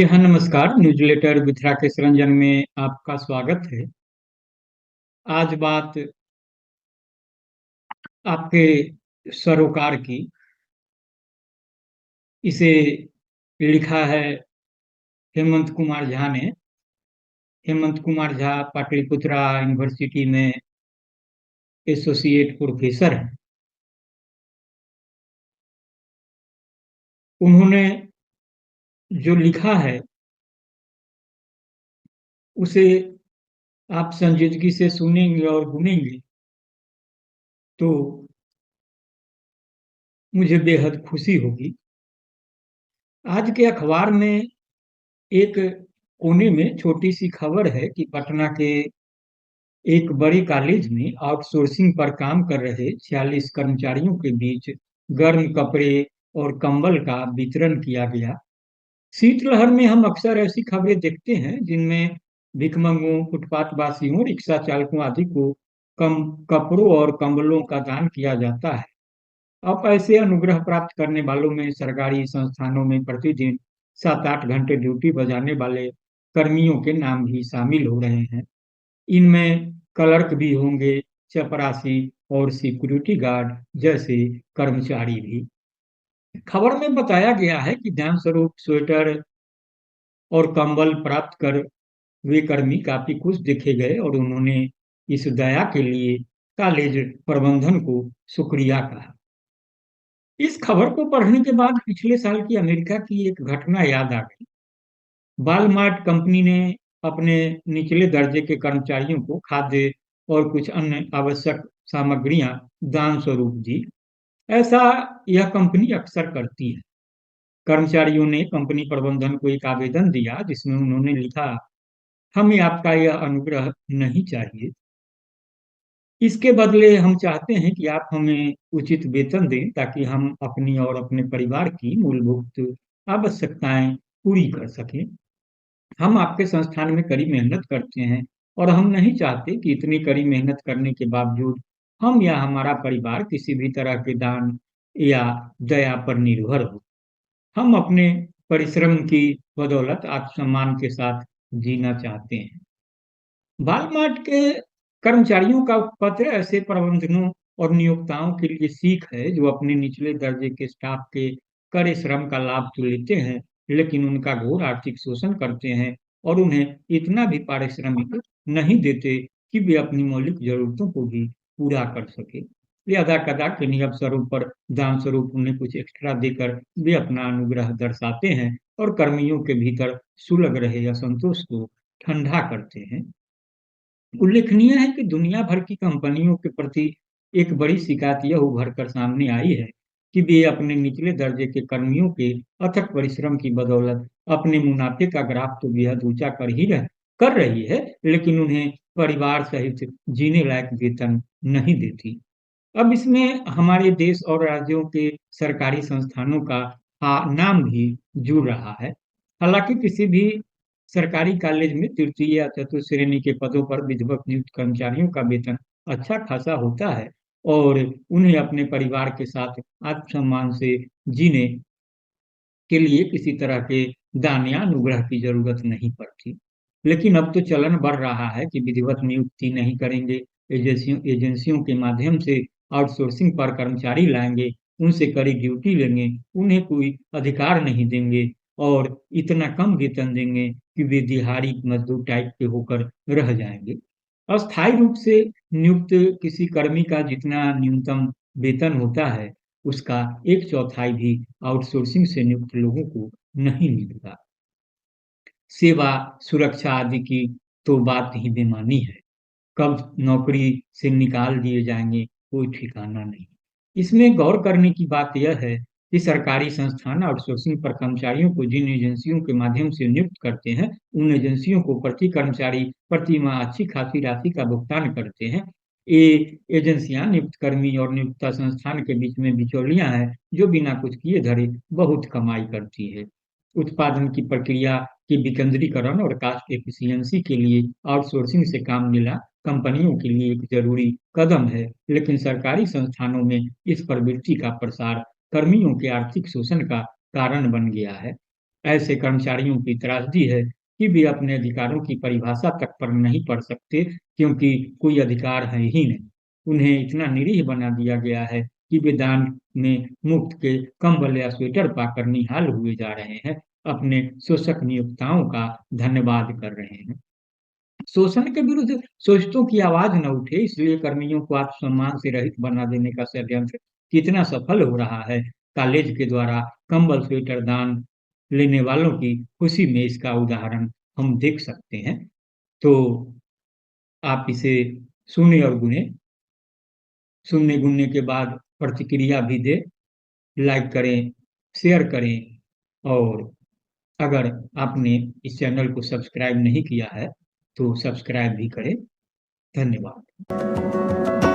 जी हाँ, नमस्कार। न्यूज़लेटर मिथिला के संरंजन में आपका स्वागत है। आज बात आपके सरोकार की। इसे लिखा है हेमंत कुमार झा ने। हेमंत कुमार झा पाटलिपुत्रा यूनिवर्सिटी में एसोसिएट प्रोफेसर हैं। उन्होंने जो लिखा है उसे आप संजीदगी से सुनेंगे और गुनेंगे तो मुझे बेहद खुशी होगी। आज के अखबार में एक कोने में छोटी सी खबर है कि पटना के एक बड़ी कॉलेज में आउटसोर्सिंग पर काम कर रहे 46 कर्मचारियों के बीच गर्म कपड़े और कंबल का वितरण किया गया। शीतलहर में हम अक्सर ऐसी खबरें देखते हैं जिनमें भिखमंगों, फुटपाथ वासियों, रिक्शा चालकों आदि को कम कपड़ों और कंबलों का दान किया जाता है। अब ऐसे अनुग्रह प्राप्त करने वालों में सरकारी संस्थानों में प्रतिदिन 7-8 घंटे ड्यूटी बजाने वाले कर्मियों के नाम भी शामिल हो रहे हैं। इनमें क्लर्क भी होंगे, चपरासी और सिक्योरिटी गार्ड जैसे कर्मचारी भी। खबर में बताया गया है कि दान स्वरूप स्वेटर और कंबल प्राप्त कर वे कर्मी काफी खुश देखे गए और उन्होंने इस दया के लिए कॉलेज प्रबंधन को शुक्रिया कहा। इस खबर को पढ़ने के बाद पिछले साल की अमेरिका की एक घटना याद आ गई। वॉलमार्ट कंपनी ने अपने निचले दर्जे के कर्मचारियों को खाद्य और कुछ अन्य आवश्यक सामग्रियां दान स्वरूप दी। ऐसा यह कंपनी अक्सर करती है। कर्मचारियों ने कंपनी प्रबंधन को एक आवेदन दिया जिसमें उन्होंने लिखा, हमें आपका यह अनुग्रह नहीं चाहिए। इसके बदले हम चाहते हैं कि आप हमें उचित वेतन दें ताकि हम अपनी और अपने परिवार की मूलभूत आवश्यकताएं पूरी कर सकें। हम आपके संस्थान में कड़ी मेहनत करते हैं और हम नहीं चाहते कि इतनी कड़ी मेहनत करने के बावजूद हम या हमारा परिवार किसी भी तरह के दान या दया पर निर्भर हो। हम अपने परिश्रम की बदौलत आत्मसम्मान के साथ जीना चाहते हैं। वॉलमार्ट के कर्मचारियों का पत्र ऐसे प्रबंधनों और नियोक्ताओं के लिए सीख है जो अपने निचले दर्जे के स्टाफ के कड़े श्रम का लाभ तो लेते हैं लेकिन उनका घोर आर्थिक शोषण करते हैं और उन्हें इतना भी पारिश्रमिक नहीं देते कि वे अपनी मौलिक जरूरतों को भी पूरा कर सके। वे अदा कदा के नियम स्वरूप पर दान स्वरूप उन्हें कुछ एक्स्ट्रा देकर वे अपना अनुग्रह दर्शाते हैं और कर्मियों के भीतर सुलग रहे असंतोष को ठंडा करते हैं। उल्लेखनीय है कि दुनिया भर की कंपनियों के प्रति एक बड़ी शिकायत यह उभर कर सामने आई है कि वे अपने निचले दर्जे के कर्मियों के अथक परिश्रम की बदौलत अपने मुनाफे का ग्राफ तो बेहद ऊंचा कर रही है लेकिन उन्हें परिवार सहित जीने लायक वेतन नहीं देती। अब इसमें हमारे देश और राज्यों के सरकारी संस्थानों का नाम भी जुड़ रहा है। हालांकि किसी भी सरकारी कॉलेज में तृतीय या चतुर्थ श्रेणी के पदों पर विधिवत नियुक्त कर्मचारियों का वेतन अच्छा खासा होता है और उन्हें अपने परिवार के साथ आत्मसम्मान से जीने के लिए किसी तरह के दान या अनुग्रह की जरूरत नहीं पड़ती। लेकिन अब तो चलन बढ़ रहा है कि विधिवत नियुक्ति नहीं करेंगे, एजेंसियों के माध्यम से आउटसोर्सिंग पर कर्मचारी लाएंगे, उनसे कड़ी ड्यूटी लेंगे, उन्हें कोई अधिकार नहीं देंगे और इतना कम वेतन देंगे कि वे दिहाड़ी मजदूर टाइप के होकर रह जाएंगे। अस्थायी रूप से नियुक्त किसी कर्मी का जितना न्यूनतम वेतन होता है उसका एक चौथाई भी आउटसोर्सिंग से नियुक्त लोगों को नहीं मिलता। सेवा सुरक्षा आदि की तो बात ही बेमानी है। कब नौकरी से निकाल दिए जाएंगे कोई ठिकाना नहीं। इसमें गौर करने की बात यह है कि सरकारी संस्थान आउटसोर्सिंग पर कर्मचारियों को जिन एजेंसियों के माध्यम से नियुक्त करते हैं उन एजेंसियों को प्रति कर्मचारी प्रति माह अच्छी खासी राशि का भुगतान करते हैं। ये एजेंसियां नियुक्त कर्मी और नियोक्ता संस्थान के बीच में बिचौलियां हैं जो बिना कुछ किए धरे बहुत कमाई करती है। उत्पादन की प्रक्रिया के विकेंद्रीकरण और कास्ट एफिशिएंसी के लिए आउटसोर्सिंग से काम मिला कंपनियों के लिए एक जरूरी कदम है लेकिन सरकारी संस्थानों में इस प्रवृत्ति का प्रसार कर्मियों के आर्थिक शोषण का कारण बन गया है। ऐसे कर्मचारियों की त्रासदी है कि वे अपने अधिकारों की परिभाषा तक पर नहीं पढ़ सकते, क्योंकि कोई अधिकार है ही नहीं। उन्हें इतना निरीह बना दिया गया है कि वे दान में मुफ्त के कंबल या स्वेटर पाकर निहाल हुए जा रहे हैं, अपने शोषक नियोक्ताओं का धन्यवाद कर रहे हैं। शोषण के विरुद्ध शोषितों की आवाज न उठे, इसलिए कर्मियों को आत्मसम्मान से रहित बना देने का षड्यंत्र कितना सफल हो रहा है, कॉलेज के द्वारा कंबल स्वेटर दान लेने वालों की खुशी में इसका उदाहरण हम देख सकते हैं। तो आप इसे सुने और गुने, सुनने गुनने के बाद प्रतिक्रिया भी दें, लाइक करें, शेयर करें, और अगर आपने इस चैनल को सब्सक्राइब नहीं किया है तो सब्सक्राइब भी करें। धन्यवाद।